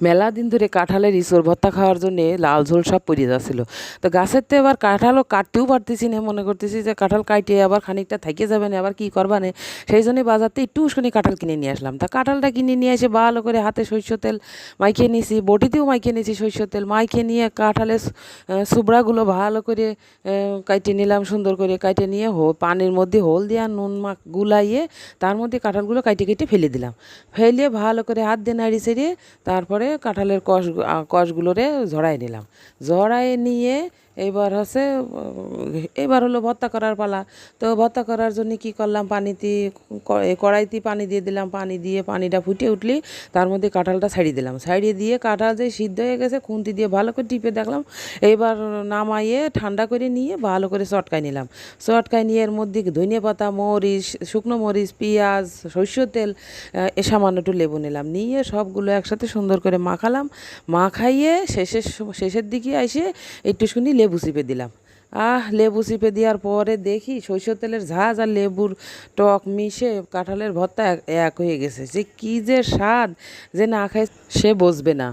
মেলা দিন ধরে কাঁঠালের ইঁচড় ভর্তা খাওয়ার জন্য লাল ঝোল সব পড়ে যাচ্ছিল। তো গাছের তো এবার কাঁঠালও কাটতেও পারতেছি না, মনে করতেছি যে কাঁঠাল কাটে আবার খানিকটা থেকে যাবে না, আবার কী করবা না। সেই জন্যই বাজারতে একটু উস্কুনি কাঁঠাল কিনে নিয়ে আসলাম। তা কাঁঠালটা কিনে নিয়ে এসে ভালো করে হাতে সরষের তেল মাখিয়ে নিয়েছি, বটিতেও মাখিয়ে নিয়েছি সরষের তেল মাখিয়ে নিয়ে কাঁঠালের সুবড়াগুলো ভালো করে কাইটে নিলাম, সুন্দর করে কাইটে নিয়ে পানির মধ্যে হলদি আর নুন গুলাইয়ে তার মধ্যে কাঁঠালগুলো কাইটে কেটে ফেলে দিলাম। ফেলে ভালো করে হাত দিয়ে নাড়ি ছেড়ে তারপরে কাঁঠালের কষগুলোরে ঝরাই নিলাম। ঝরাই নিয়ে এবার হলো ভর্তা করার পালা। তো ভর্তা করার জন্য কি করলাম, কড়াইতে পানি দিয়ে দিলাম। পানি দিয়ে পানিটা ফুটে উঠলেই তার মধ্যে কাঁঠালটা ছাড়িয়ে দিলাম। ছাড়িয়ে দিয়ে কাঁঠাল যে সিদ্ধ হয়ে গেছে খুন্তি দিয়ে ভালো করে টিপে দেখলাম। এবার নামাইয়ে ঠান্ডা করে নিয়ে ভালো করে চটকাই নিলাম। চটকাই নিয়ে এর মধ্যে ধনিয়া পাতা, মরিচ, শুকনো মরিচ, পেঁয়াজ, সরষের তেল, সামান্য একটু লেবু নিলাম, নিয়ে সবগুলো একসাথে সুন্দর করে মাখালাম। মাখাইয়ে শেষের দিকে এসে একটুখানি লেবু চিপে দিলাম। লেবু চিপে দেওয়ার পরে দেখি সরষের তেলের ঝাঁজ আর লেবুর টক মিশে কাঁঠালের ভর্তা এক এক হয়ে গেছে। যে কী যে স্বাদ, যে না খায় সে বুঝবে না।